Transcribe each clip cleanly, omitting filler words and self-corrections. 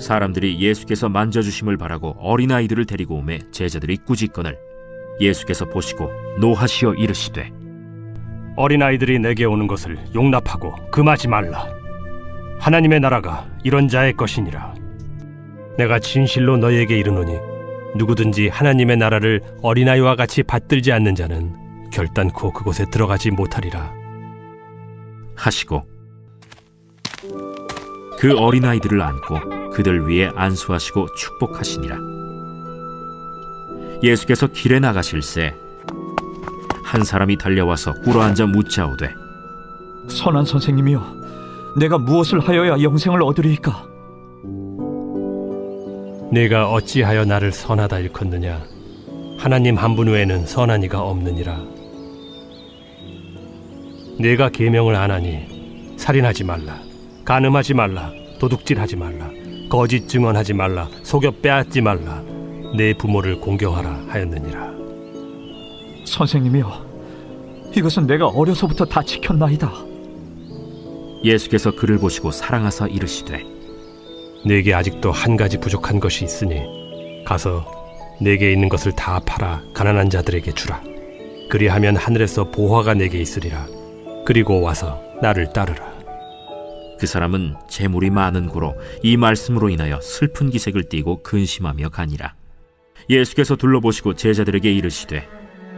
사람들이 예수께서 만져주심을 바라고 어린아이들을 데리고 오매 제자들이 꾸짖거늘 예수께서 보시고 노하시어 이르시되 어린아이들이 내게 오는 것을 용납하고 금하지 말라. 하나님의 나라가 이런 자의 것이니라. 내가 진실로 너희에게 이르노니 누구든지 하나님의 나라를 어린아이와 같이 받들지 않는 자는 결단코 그곳에 들어가지 못하리라 하시고 그 어린아이들을 안고 그들 위에 안수하시고 축복하시니라. 예수께서 길에 나가실새 한 사람이 달려와서 꿇어앉아 묻자오되 선한 선생님이여, 내가 무엇을 하여야 영생을 얻으리이까? 네가 어찌하여 나를 선하다 일컫느냐? 하나님 한 분 외에는 선한 이가 없느니라. 네가 계명을 안 하니 살인하지 말라, 간음하지 말라, 도둑질하지 말라, 거짓 증언하지 말라, 속여 빼앗지 말라, 내 부모를 공경하라 하였느니라. 선생님이여, 이것은 내가 어려서부터 다 지켰나이다. 예수께서 그를 보시고 사랑하사 이르시되 네게 아직도 한 가지 부족한 것이 있으니 가서 네게 있는 것을 다 팔아 가난한 자들에게 주라. 그리하면 하늘에서 보화가 네게 있으리라. 그리고 와서 나를 따르라. 그 사람은 재물이 많은 고로 이 말씀으로 인하여 슬픈 기색을 띠고 근심하며 가니라. 예수께서 둘러보시고 제자들에게 이르시되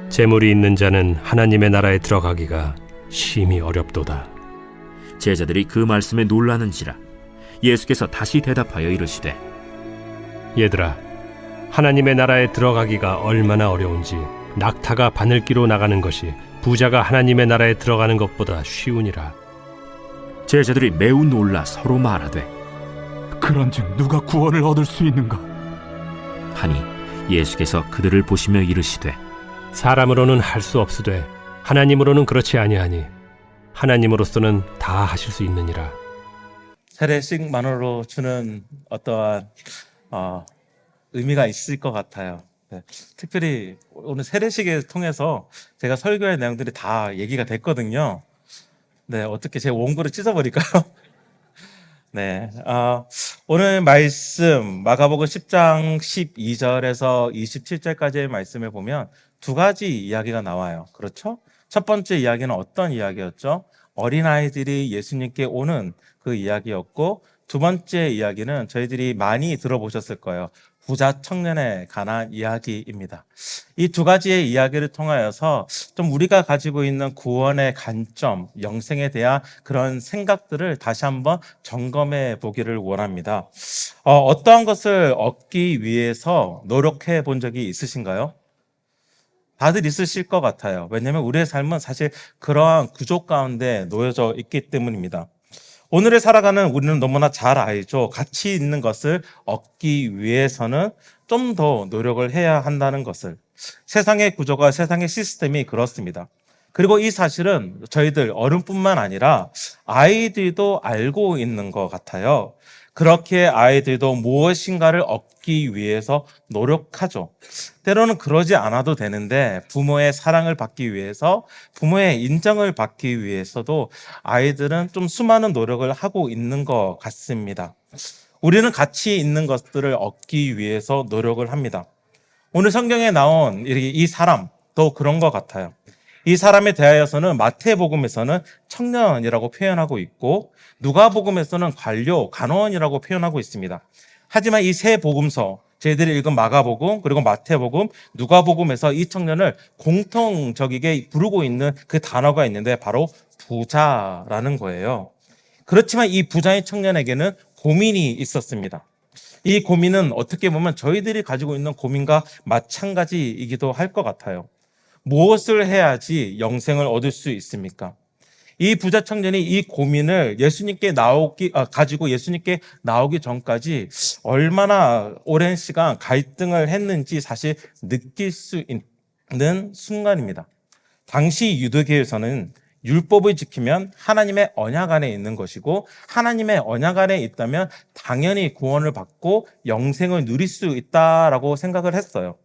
재물이 있는 자는 하나님의 나라에 들어가기가 심히 어렵도다. 제자들이 그 말씀에 놀라는지라. 예수께서 다시 대답하여 이르시되 얘들아, 하나님의 나라에 들어가기가 얼마나 어려운지 낙타가 바늘기로 나가는 것이 부자가 하나님의 나라에 들어가는 것보다 쉬우니라. 제자들이 매우 놀라 서로 말하되 그런즉 누가 구원을 얻을 수 있는가? 하니 예수께서 그들을 보시며 이르시되 사람으로는 할 수 없으되 하나님으로는 그렇지 아니하니 하나님으로서는 다 하실 수 있느니라. 세례식만으로 주는 어떠한 의미가 있을 것 같아요. 네. 특별히 오늘 세례식을 통해서 제가 설교의 내용들이 다 얘기가 됐거든요. 네, 어떻게 제 원고를 찢어버릴까요? 네, 오늘 말씀 마가복음 10장 12절에서 27절까지의 말씀을 보면 두 가지 이야기가 나와요. 그렇죠? 첫 번째 이야기는 어떤 이야기였죠? 어린아이들이 예수님께 오는 그 이야기였고, 두 번째 이야기는 저희들이 많이 들어보셨을 거예요. 부자 청년에 관한 이야기입니다. 이 두 가지의 이야기를 통하여서 좀 우리가 가지고 있는 구원의 관점, 영생에 대한 그런 생각들을 다시 한번 점검해 보기를 원합니다. 어떠한 것을 얻기 위해서 노력해 본 적이 있으신가요? 다들 있으실 것 같아요. 왜냐하면 우리의 삶은 사실 그러한 구조 가운데 놓여져 있기 때문입니다. 오늘을 살아가는 우리는 너무나 잘 알죠. 가치 있는 것을 얻기 위해서는 좀 더 노력을 해야 한다는 것을. 세상의 구조가, 세상의 시스템이 그렇습니다. 그리고 이 사실은 저희들 어른뿐만 아니라 아이들도 알고 있는 것 같아요. 그렇게 아이들도 무엇인가를 얻기 위해서 노력하죠. 때로는 그러지 않아도 되는데 부모의 사랑을 받기 위해서, 부모의 인정을 받기 위해서도 아이들은 좀 수많은 노력을 하고 있는 것 같습니다. 우리는 가치 있는 것들을 얻기 위해서 노력을 합니다. 오늘 성경에 나온 이 사람도 그런 것 같아요. 이 사람에 대하여서는 마태복음에서는 청년이라고 표현하고 있고 누가복음에서는 관료, 간호원이라고 표현하고 있습니다. 하지만 이 세 복음서, 저희들이 읽은 마가복음 그리고 마태복음, 누가복음에서 이 청년을 공통적이게 부르고 있는 그 단어가 있는데 바로 부자라는 거예요. 그렇지만 이 부자인 청년에게는 고민이 있었습니다. 이 고민은 어떻게 보면 저희들이 가지고 있는 고민과 마찬가지이기도 할 것 같아요. 무엇을 해야지 영생을 얻을 수 있습니까? 이 부자 청년이 이 고민을 가지고 예수님께 나오기 전까지 얼마나 오랜 시간 갈등을 했는지 사실 느낄 수 있는 순간입니다. 당시 유대교에서는 율법을 지키면 하나님의 언약 안에 있는 것이고, 하나님의 언약 안에 있다면 당연히 구원을 받고 영생을 누릴 수 있다라고 생각을 했어요.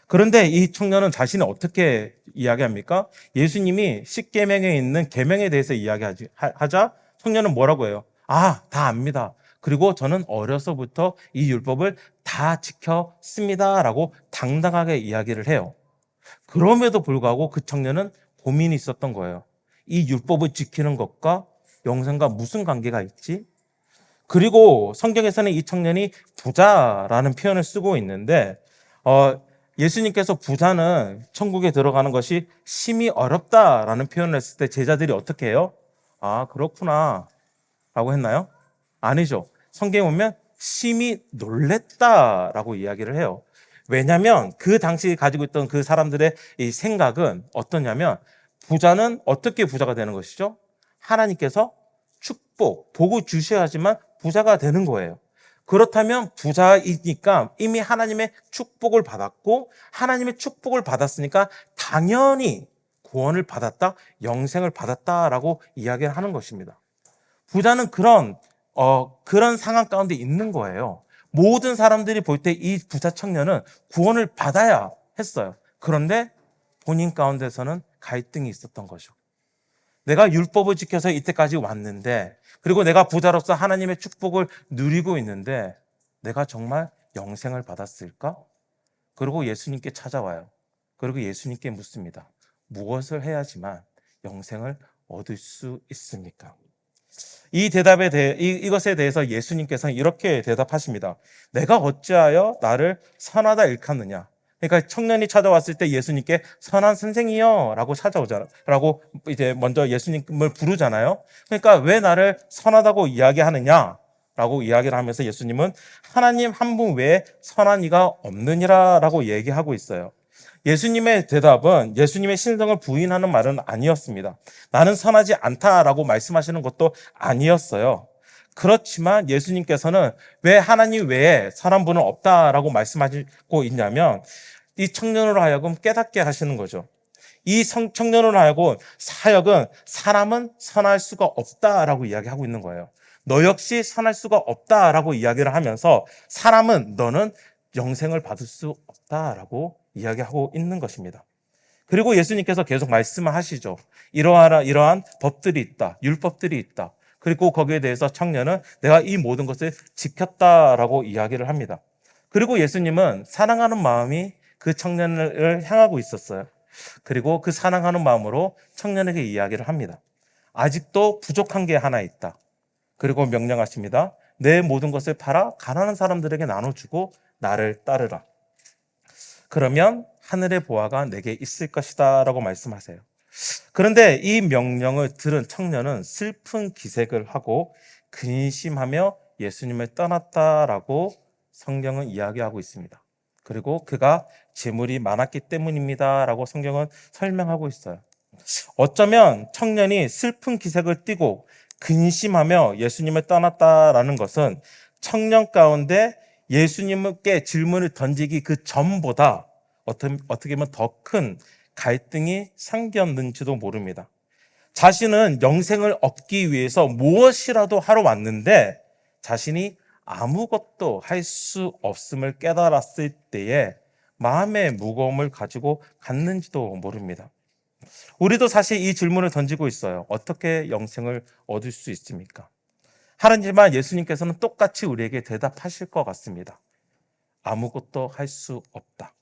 그런데 이 청년은 자신이 어떻게 이야기합니까? 예수님이 10계명에 있는 계명에 대해서 이야기하자 청년은 뭐라고 해요? 다 압니다. 그리고 저는 어려서부터 이 율법을 다 지켰습니다라고 당당하게 이야기를 해요. 그럼에도 불구하고 그 청년은 고민이 있었던 거예요. 이 율법을 지키는 것과 영생과 무슨 관계가 있지? 그리고 성경에서는 이 청년이 부자라는 표현을 쓰고 있는데 예수님께서 부자는 천국에 들어가는 것이 심히 어렵다라는 표현을 했을 때 제자들이 어떻게 해요? 아, 그렇구나 라고 했나요? 아니죠. 성경에 보면 심히 놀랬다라고 이야기를 해요. 왜냐하면 그 당시 가지고 있던 그 사람들의 이 생각은 어떠냐면 부자는 어떻게 부자가 되는 것이죠? 하나님께서 축복, 복을 주셔야지만 부자가 되는 거예요. 그렇다면 부자이니까 이미 하나님의 축복을 받았고 하나님의 축복을 받았으니까 당연히 구원을 받았다, 영생을 받았다라고 이야기를 하는 것입니다. 부자는 그런 상황 가운데 있는 거예요. 모든 사람들이 볼 때 이 부자 청년은 구원을 받아야 했어요. 그런데 본인 가운데서는 갈등이 있었던 거죠. 내가 율법을 지켜서 이때까지 왔는데, 그리고 내가 부자로서 하나님의 축복을 누리고 있는데 내가 정말 영생을 받았을까? 그리고 예수님께 찾아와요. 그리고 예수님께 묻습니다. 무엇을 해야지만 영생을 얻을 수 있습니까? 이 대답에 대해 이것에 대해서 예수님께서는 이렇게 대답하십니다. 내가 어찌하여 나를 선하다 일컫느냐? 그러니까 청년이 찾아왔을 때 예수님께 선한 선생이요라고 찾아오잖아라고 이제 먼저 예수님을 부르잖아요. 그러니까 왜 나를 선하다고 이야기하느냐라고 이야기를 하면서 예수님은 하나님 한 분 외에 선한 이가 없느니라라고 얘기하고 있어요. 예수님의 대답은 예수님의 신성을 부인하는 말은 아니었습니다. 나는 선하지 않다라고 말씀하시는 것도 아니었어요. 그렇지만 예수님께서는 왜 하나님 외에 선한 분은 없다라고 말씀하시고 있냐면 이 청년으로 하여금 깨닫게 하시는 거죠. 이 청년으로 하여금 사람은 선할 수가 없다라고 이야기하고 있는 거예요. 너 역시 선할 수가 없다라고 이야기를 하면서 너는 영생을 받을 수 없다라고 이야기하고 있는 것입니다. 그리고 예수님께서 계속 말씀을 하시죠. 이러한 법들이 있다. 율법들이 있다. 그리고 거기에 대해서 청년은 내가 이 모든 것을 지켰다라고 이야기를 합니다. 그리고 예수님은 사랑하는 마음이 그 청년을 향하고 있었어요. 그리고 그 사랑하는 마음으로 청년에게 이야기를 합니다. 아직도 부족한 게 하나 있다. 그리고 명령하십니다. 내 모든 것을 팔아 가난한 사람들에게 나눠주고 나를 따르라. 그러면 하늘의 보화가 내게 있을 것이다 라고 말씀하세요. 그런데 이 명령을 들은 청년은 슬픈 기색을 하고 근심하며 예수님을 떠났다라고 성경은 이야기하고 있습니다. 그리고 그가 재물이 많았기 때문입니다 라고 성경은 설명하고 있어요. 어쩌면 청년이 슬픈 기색을 띠고 근심하며 예수님을 떠났다라는 것은 청년 가운데 예수님께 질문을 던지기 그 전보다 어떻게 보면 더 큰 갈등이 생겼는지도 모릅니다. 자신은 영생을 얻기 위해서 무엇이라도 하러 왔는데 자신이 아무것도 할 수 없음을 깨달았을 때에 마음의 무거움을 가지고 갔는지도 모릅니다. 우리도 사실 이 질문을 던지고 있어요. 어떻게 영생을 얻을 수 있습니까? 하지만 예수님께서는 똑같이 우리에게 대답하실 것 같습니다. 아무것도 할 수 없다.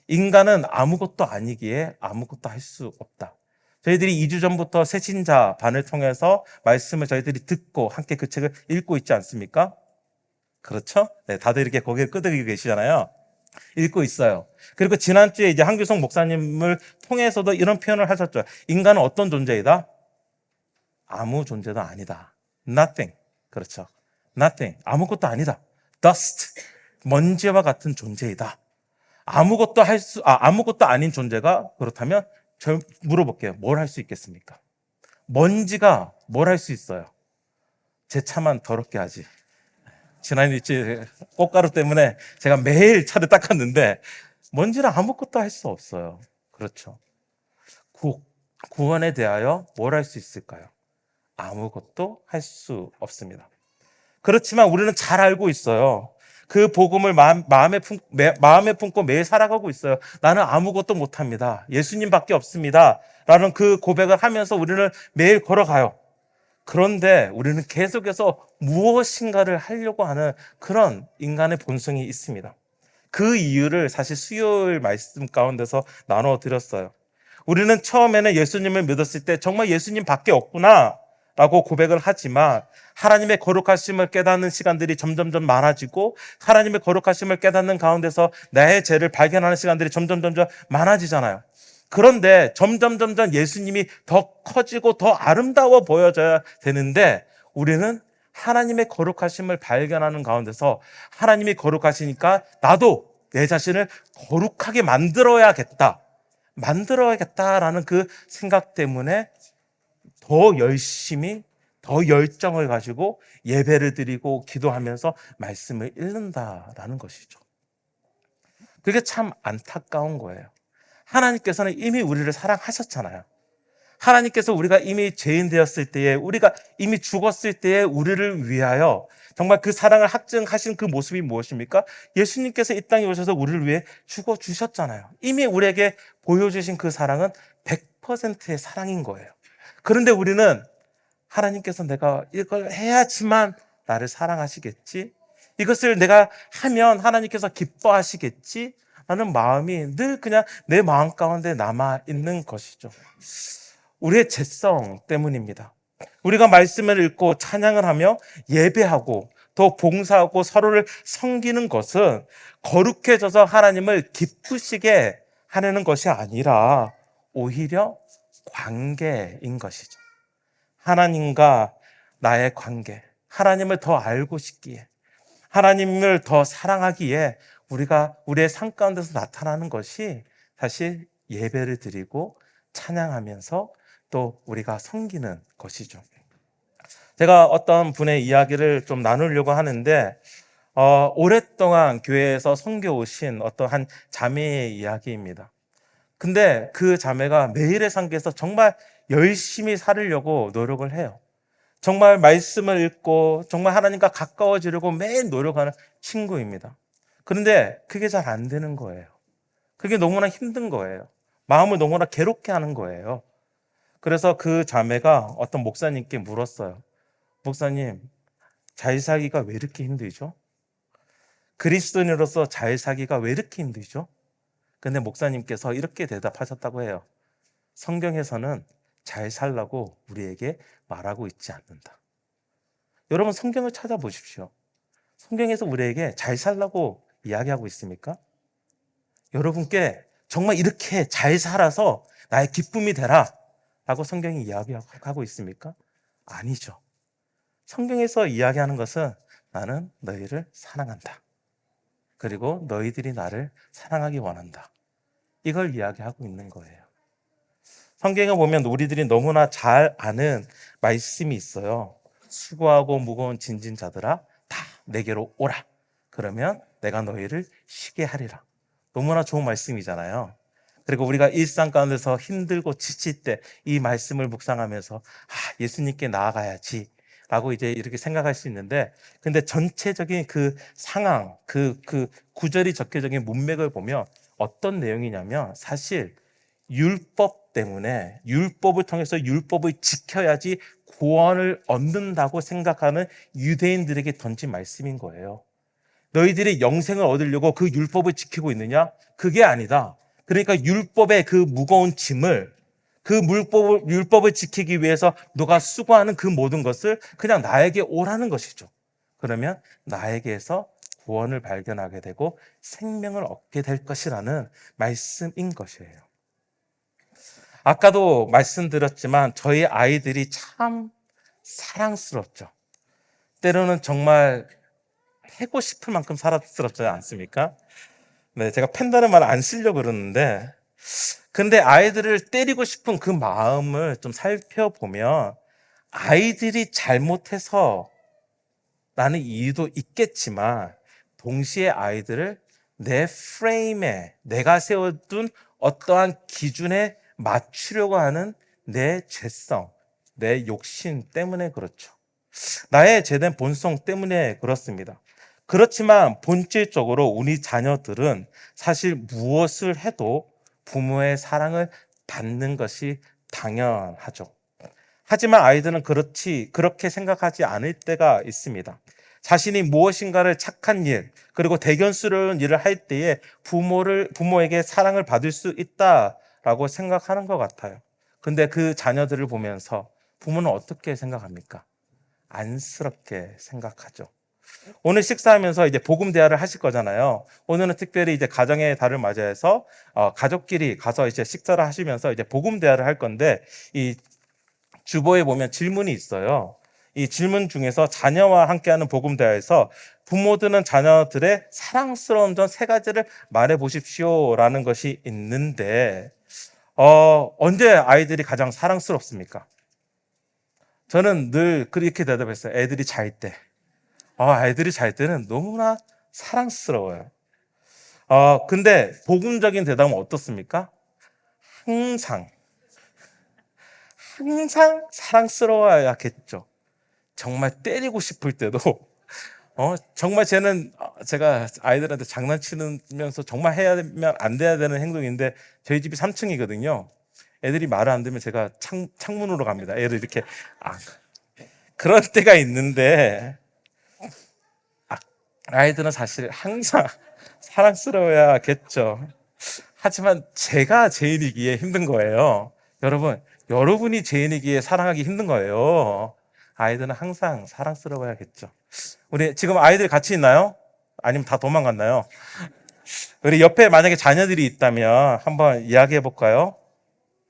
인간은 아무것도 아니기에 아무것도 할 수 없다. 저희들이 2주 전부터 새신자 반을 통해서 말씀을 저희들이 듣고 함께 그 책을 읽고 있지 않습니까? 그렇죠? 네, 다들 이렇게 고개를 끄덕이고 계시잖아요. 읽고 있어요. 그리고 지난주에 이제 한규성 목사님을 통해서도 이런 표현을 하셨죠. 인간은 어떤 존재이다? 아무 존재도 아니다. Nothing. 그렇죠. Nothing. 아무것도 아니다. Dust. 먼지와 같은 존재이다. 아무것도 아닌 존재가 그렇다면 저 물어볼게요. 뭘 할 수 있겠습니까? 먼지가 뭘 할 수 있어요? 제 차만 더럽게 하지. 지난주에 꽃가루 때문에 제가 매일 차를 닦았는데 먼지는 아무것도 할 수 없어요. 그렇죠. 구원에 대하여 뭘 할 수 있을까요? 아무것도 할 수 없습니다. 그렇지만 우리는 잘 알고 있어요. 그 복음을 마음에 품고 매일 살아가고 있어요. 나는 아무것도 못합니다. 예수님밖에 없습니다. 라는 그 고백을 하면서 우리는 매일 걸어가요. 그런데 우리는 계속해서 무엇인가를 하려고 하는 그런 인간의 본성이 있습니다. 그 이유를 사실 수요일 말씀 가운데서 나눠 드렸어요. 우리는 처음에는 예수님을 믿었을 때 정말 예수님 밖에 없구나 라고 고백을 하지만 하나님의 거룩하심을 깨닫는 시간들이 점점점 많아지고 하나님의 거룩하심을 깨닫는 가운데서 나의 죄를 발견하는 시간들이 점점 많아지잖아요. 그런데 점점 예수님이 더 커지고 더 아름다워 보여져야 되는데 우리는 하나님의 거룩하심을 발견하는 가운데서 하나님이 거룩하시니까 나도 내 자신을 거룩하게 만들어야겠다라는 그 생각 때문에 더 열심히 더 열정을 가지고 예배를 드리고 기도하면서 말씀을 읽는다라는 것이죠. 그게 참 안타까운 거예요. 하나님께서는 이미 우리를 사랑하셨잖아요. 하나님께서 우리가 이미 죄인 되었을 때에, 우리가 이미 죽었을 때에 우리를 위하여 정말 그 사랑을 확증하신 그 모습이 무엇입니까? 예수님께서 이 땅에 오셔서 우리를 위해 죽어주셨잖아요. 이미 우리에게 보여주신 그 사랑은 100%의 사랑인 거예요. 그런데 우리는 하나님께서 내가 이걸 해야지만 나를 사랑하시겠지? 이것을 내가 하면 하나님께서 기뻐하시겠지? 라는 마음이 늘 그냥 내 마음 가운데 남아있는 것이죠. 우리의 죄성 때문입니다. 우리가 말씀을 읽고 찬양을 하며 예배하고 또 봉사하고 서로를 섬기는 것은 거룩해져서 하나님을 기쁘시게 하려는 것이 아니라 오히려 관계인 것이죠. 하나님과 나의 관계, 하나님을 더 알고 싶기에, 하나님을 더 사랑하기에 우리가 우리의 삶 가운데서 나타나는 것이 사실 예배를 드리고 찬양하면서 또 우리가 섬기는 것이죠. 제가 어떤 분의 이야기를 좀 나누려고 하는데 오랫동안 교회에서 섬겨 오신 어떤 한 자매의 이야기입니다. 근데 그 자매가 매일의 삶에서 정말 열심히 살으려고 노력을 해요. 정말 말씀을 읽고 정말 하나님과 가까워지려고 매일 노력하는 친구입니다. 그런데 그게 잘 안 되는 거예요. 그게 너무나 힘든 거예요. 마음을 너무나 괴롭게 하는 거예요. 그래서 그 자매가 어떤 목사님께 물었어요. 목사님, 잘 살기가 왜 이렇게 힘들죠? 그리스도인으로서 잘 살기가 왜 이렇게 힘들죠? 근데 목사님께서 이렇게 대답하셨다고 해요. 성경에서는 잘 살라고 우리에게 말하고 있지 않는다. 여러분 성경을 찾아보십시오. 성경에서 우리에게 잘 살라고 이야기하고 있습니까? 여러분께 정말 이렇게 잘 살아서 나의 기쁨이 되라 라고 성경이 이야기하고 있습니까? 아니죠. 성경에서 이야기하는 것은 나는 너희를 사랑한다. 그리고 너희들이 나를 사랑하기 원한다. 이걸 이야기하고 있는 거예요. 성경에 보면 우리들이 너무나 잘 아는 말씀이 있어요. 수고하고 무거운 짐진 자들아 다 내게로 오라. 그러면 내가 너희를 쉬게 하리라. 너무나 좋은 말씀이잖아요. 그리고 우리가 일상 가운데서 힘들고 지칠 때 이 말씀을 묵상하면서 예수님께 나아가야지 라고 이제 이렇게 생각할 수 있는데, 근데 전체적인 그 상황, 그 구절이 적혀진 문맥을 보면 어떤 내용이냐면 사실 율법 때문에 율법을 통해서 율법을 지켜야지 구원을 얻는다고 생각하는 유대인들에게 던진 말씀인 거예요. 너희들이 영생을 얻으려고 그 율법을 지키고 있느냐? 그게 아니다. 그러니까 율법의 그 무거운 짐을, 그 율법을 지키기 위해서 너가 수고하는 그 모든 것을 그냥 나에게 오라는 것이죠. 그러면 나에게서 구원을 발견하게 되고 생명을 얻게 될 것이라는 말씀인 것이에요. 아까도 말씀드렸지만 저희 아이들이 참 사랑스럽죠. 때로는 정말 패고 싶을 만큼 사랑스럽지 않습니까? 네, 제가 팬다는 말을 안 쓰려고 그러는데, 근데 아이들을 때리고 싶은 그 마음을 좀 살펴보면 아이들이 잘못해서 라는 이유도 있겠지만 동시에 아이들을 내 프레임에, 내가 세워둔 어떠한 기준에 맞추려고 하는 내 죄성, 내 욕심 때문에 그렇죠. 나의 죄된 본성 때문에 그렇습니다. 그렇지만 본질적으로 우리 자녀들은 사실 무엇을 해도 부모의 사랑을 받는 것이 당연하죠. 하지만 아이들은 그렇게 생각하지 않을 때가 있습니다. 자신이 무엇인가를 착한 일, 그리고 대견스러운 일을 할 때에 부모에게 사랑을 받을 수 있다라고 생각하는 것 같아요. 근데 그 자녀들을 보면서 부모는 어떻게 생각합니까? 안쓰럽게 생각하죠. 오늘 식사하면서 이제 복음 대화를 하실 거잖아요. 오늘은 특별히 이제 가정의 달을 맞이해서 가족끼리 가서 이제 식사를 하시면서 이제 복음 대화를 할 건데, 이 주보에 보면 질문이 있어요. 이 질문 중에서 자녀와 함께하는 복음 대화에서 부모들은 자녀들의 사랑스러운 점 3가지를 말해 보십시오라는 것이 있는데, 언제 아이들이 가장 사랑스럽습니까? 저는 늘 그렇게 대답했어요. 애들이 잘 때. 애들이 잘 때는 너무나 사랑스러워요. 근데 복음적인 대답은 어떻습니까? 항상 사랑스러워야겠죠. 정말 때리고 싶을 때도, 정말 제가 아이들한테 장난치면서 정말 해야면 안 돼야 되는 행동인데, 저희 집이 3층이거든요. 애들이 말을 안 듣면 제가 창문으로 갑니다. 애를 이렇게. 그런 때가 있는데, 아이들은 사실 항상 사랑스러워야겠죠. 하지만 제가 죄인이기에 힘든 거예요. 여러분이 죄인이기에 사랑하기 힘든 거예요. 아이들은 항상 사랑스러워야겠죠. 우리 지금 아이들 같이 있나요? 아니면 다 도망갔나요? 우리 옆에 만약에 자녀들이 있다면 한번 이야기해 볼까요?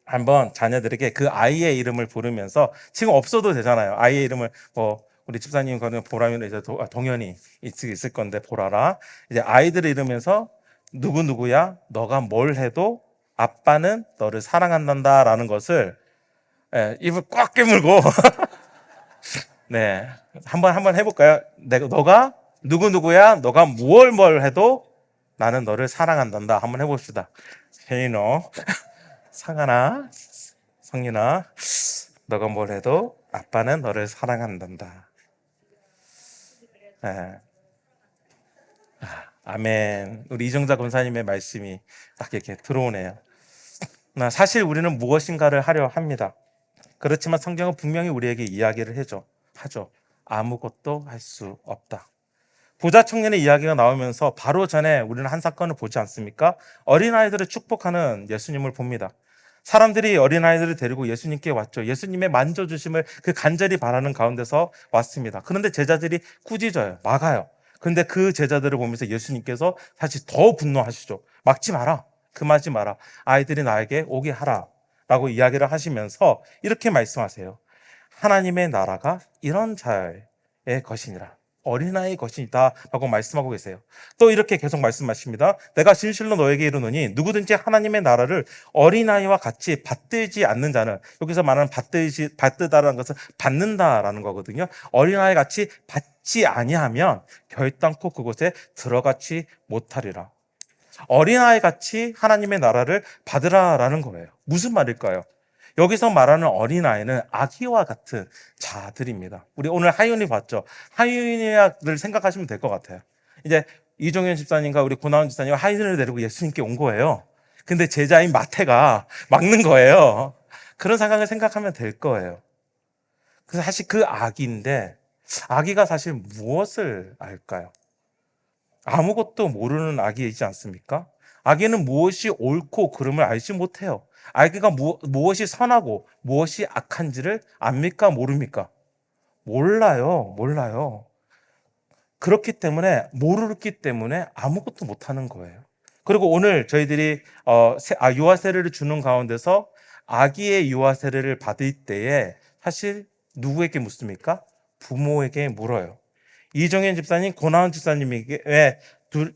한번 자녀들에게 그 아이의 이름을 부르면서, 지금 없어도 되잖아요. 아이의 이름을 우리 집사님 거는 보라면 이제 동현이 있을 건데 보라라. 이제 아이들을 이르면서 누구누구야, 너가 뭘 해도 아빠는 너를 사랑한단다라는 것을, 입을 꽉 깨물고 네, 한번 해볼까요? 너가 누구누구야, 너가 뭘 해도 나는 너를 사랑한단다. 한번 해봅시다. 혜인호, 상하나, 성민아, 너가 뭘 해도 아빠는 너를 사랑한단다. 네. 아멘. 우리 이정자 권사님의 말씀이 딱 이렇게 들어오네요. 사실 우리는 무엇인가를 하려 합니다. 그렇지만 성경은 분명히 우리에게 이야기를 하죠. 아무것도 할 수 없다. 부자 청년의 이야기가 나오면서 바로 전에 우리는 한 사건을 보지 않습니까? 어린아이들을 축복하는 예수님을 봅니다. 사람들이 어린아이들을 데리고 예수님께 왔죠. 예수님의 만져주심을 그 간절히 바라는 가운데서 왔습니다. 그런데 제자들이 꾸짖어요. 막아요. 그런데 그 제자들을 보면서 예수님께서 사실 더 분노하시죠. 막지 마라. 금하지 마라. 아이들이 나에게 오게 하라. 라고 이야기를 하시면서 이렇게 말씀하세요. 하나님의 나라가 이런 자의 것이니라. 어린아이의 것이다 라고 말씀하고 계세요. 또 이렇게 계속 말씀하십니다. 내가 진실로 너에게 이르노니 누구든지 하나님의 나라를 어린아이와 같이 받들지 않는 자는, 여기서 말하는 받들다라는 것은 받는다라는 거거든요. 어린아이 같이 받지 아니하면 결단코 그곳에 들어가지 못하리라. 어린아이 같이 하나님의 나라를 받으라라는 거예요. 무슨 말일까요? 여기서 말하는 어린아이는 아기와 같은 자들입니다. 우리 오늘 하윤이 봤죠? 하윤이를 생각하시면 될 것 같아요. 이제 이종현 집사님과 우리 고나원 집사님 하윤을 데리고 예수님께 온 거예요. 근데 제자인 마태가 막는 거예요. 그런 상황을 생각하면 될 거예요. 그래서 사실 그 아기인데, 아기가 사실 무엇을 알까요? 아무것도 모르는 아기이지 않습니까? 아기는 무엇이 옳고 그름을 알지 못해요. 아기가 무엇이 선하고 무엇이 악한지를 압니까? 모릅니까? 몰라요. 그렇기 때문에 아무것도 못하는 거예요. 그리고 오늘 저희들이 유아 세례를 주는 가운데서 아기의 유아 세례를 받을 때에 사실 누구에게 묻습니까? 부모에게 물어요. 이정현 집사님, 고나은 집사님에게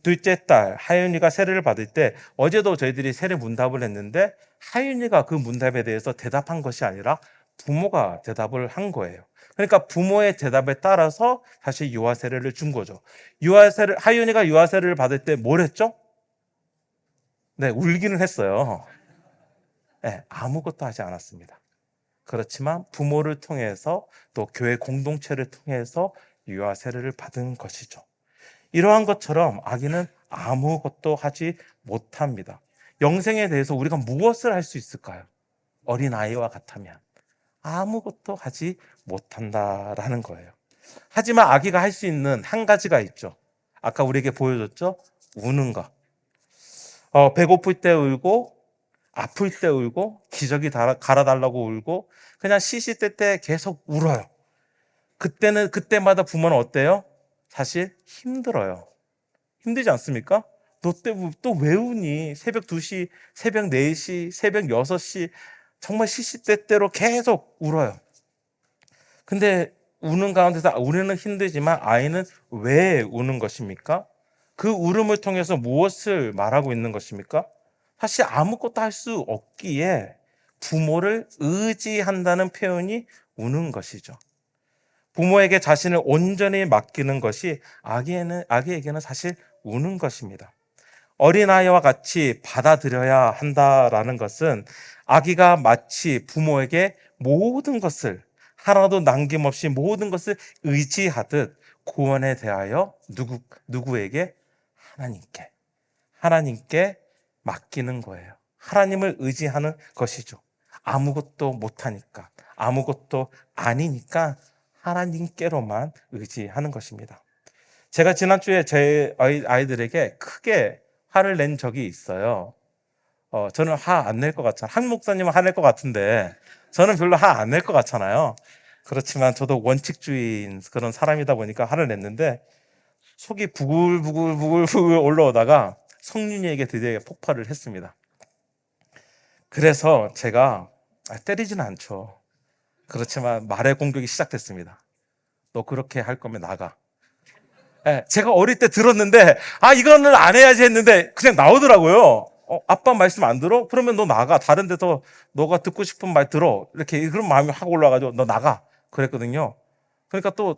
둘째 딸 하윤이가 세례를 받을 때, 어제도 저희들이 세례 문답을 했는데 하윤이가 그 문답에 대해서 대답한 것이 아니라 부모가 대답을 한 거예요. 그러니까 부모의 대답에 따라서 사실 유아 세례를 준 거죠. 하윤이가 유아 세례를 받을 때 뭘 했죠? 네, 울기는 했어요. 네, 아무것도 하지 않았습니다. 그렇지만 부모를 통해서 또 교회 공동체를 통해서 유아 세례를 받은 것이죠. 이러한 것처럼 아기는 아무것도 하지 못합니다. 영생에 대해서 우리가 무엇을 할 수 있을까요? 어린아이와 같다면 아무것도 하지 못한다라는 거예요. 하지만 아기가 할 수 있는 한 가지가 있죠. 아까 우리에게 보여줬죠? 우는 거. 배고플 때 울고, 아플 때 울고, 기저귀 갈아달라고 울고, 그냥 시시때때 계속 울어요. 그때마다 부모는 어때요? 사실 힘들어요. 힘들지 않습니까? 너 때문에 또 왜 우니? 새벽 2시, 새벽 4시, 새벽 6시, 정말 시시때때로 계속 울어요. 근데 우는 가운데서 우리는 힘들지만 아이는 왜 우는 것입니까? 그 울음을 통해서 무엇을 말하고 있는 것입니까? 사실 아무것도 할 수 없기에 부모를 의지한다는 표현이 우는 것이죠. 부모에게 자신을 온전히 맡기는 것이 아기에게는 사실 우는 것입니다. 어린아이와 같이 받아들여야 한다라는 것은 아기가 마치 부모에게 모든 것을 하나도 남김없이 모든 것을 의지하듯 구원에 대하여 누구에게? 하나님께 맡기는 거예요. 하나님을 의지하는 것이죠. 아무것도 못하니까, 아무것도 아니니까 하나님께로만 의지하는 것입니다. 제가 지난주에 제 아이들에게 크게 화를 낸 적이 있어요. 저는 화 안 낼 것 같잖아요. 한 목사님은 화낼 것 같은데 저는 별로 화 안 낼 것 같잖아요. 그렇지만 저도 원칙주의인 그런 사람이다 보니까 화를 냈는데 속이 부글부글 올라오다가 성윤이에게 드디어 폭발을 했습니다. 그래서 제가 때리지는 않죠. 그렇지만 말의 공격이 시작됐습니다. 너 그렇게 할 거면 나가. 제가 어릴 때 들었는데 이거는 안 해야지 했는데 그냥 나오더라고요. 아빠 말씀 안 들어? 그러면 너 나가. 다른 데서 너가 듣고 싶은 말 들어. 이렇게 그런 마음이 확 올라가지고 너 나가. 그랬거든요. 그러니까 또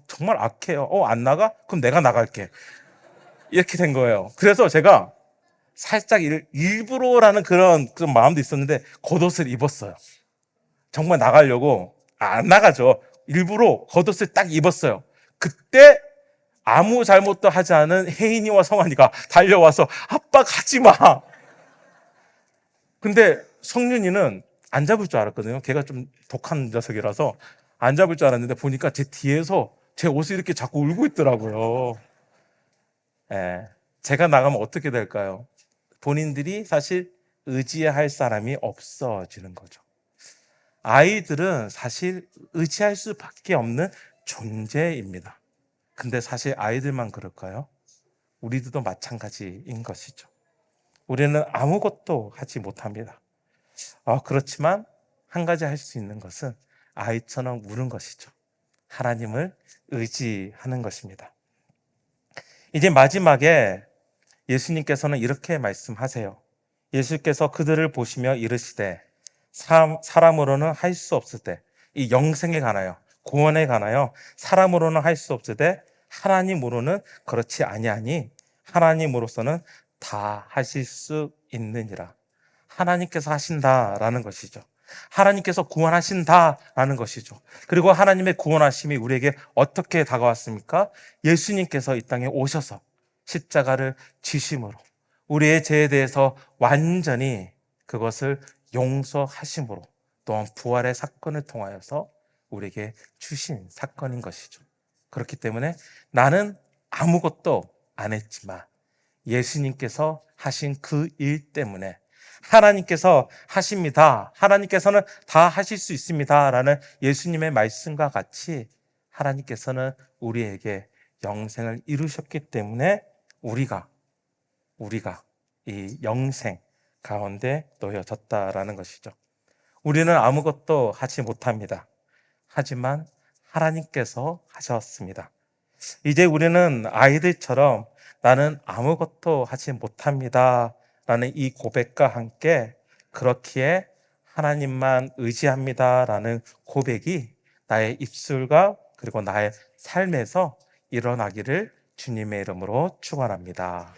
정말 악해요. 안 나가? 그럼 내가 나갈게. 이렇게 된 거예요. 그래서 제가 살짝 일부러라는 그런 마음도 있었는데 겉옷을 입었어요. 정말 나가려고. 안 나가죠. 일부러 겉옷을 딱 입었어요. 그때 아무 잘못도 하지 않은 혜인이와 성환이가 달려와서 아빠 가지 마. 근데 성윤이는 안 잡을 줄 알았거든요. 걔가 좀 독한 녀석이라서 안 잡을 줄 알았는데 보니까 제 뒤에서 제 옷을 이렇게 자꾸 울고 있더라고요. 제가 나가면 어떻게 될까요? 본인들이 사실 의지할 사람이 없어지는 거죠. 아이들은 사실 의지할 수밖에 없는 존재입니다. 근데 사실 아이들만 그럴까요? 우리들도 마찬가지인 것이죠. 우리는 아무것도 하지 못합니다. 그렇지만 한 가지 할 수 있는 것은 아이처럼 우는 것이죠. 하나님을 의지하는 것입니다. 이제 마지막에 예수님께서는 이렇게 말씀하세요. 예수께서 그들을 보시며 이르시되 사람으로는 할 수 없을 때, 이 영생에 관하여, 구원에 관하여 사람으로는 할 수 없을 때 하나님으로는 그렇지 아니하니 하나님으로서는 다 하실 수 있느니라. 하나님께서 하신다라는 것이죠. 하나님께서 구원하신다라는 것이죠. 그리고 하나님의 구원하심이 우리에게 어떻게 다가왔습니까? 예수님께서 이 땅에 오셔서 십자가를 지심으로 우리의 죄에 대해서 완전히 그것을 용서하심으로 또한 부활의 사건을 통하여서 우리에게 주신 사건인 것이죠. 그렇기 때문에 나는 아무것도 안 했지만 예수님께서 하신 그 일 때문에 하나님께서 하십니다. 하나님께서는 다 하실 수 있습니다. 라는 예수님의 말씀과 같이 하나님께서는 우리에게 영생을 이루셨기 때문에 우리가 이 영생 가운데 놓여졌다라는 것이죠. 우리는 아무것도 하지 못합니다. 하지만 하나님께서 하셨습니다. 이제 우리는 아이들처럼 나는 아무것도 하지 못합니다 라는 이 고백과 함께 그렇기에 하나님만 의지합니다 라는 고백이 나의 입술과 그리고 나의 삶에서 일어나기를 주님의 이름으로 축원합니다.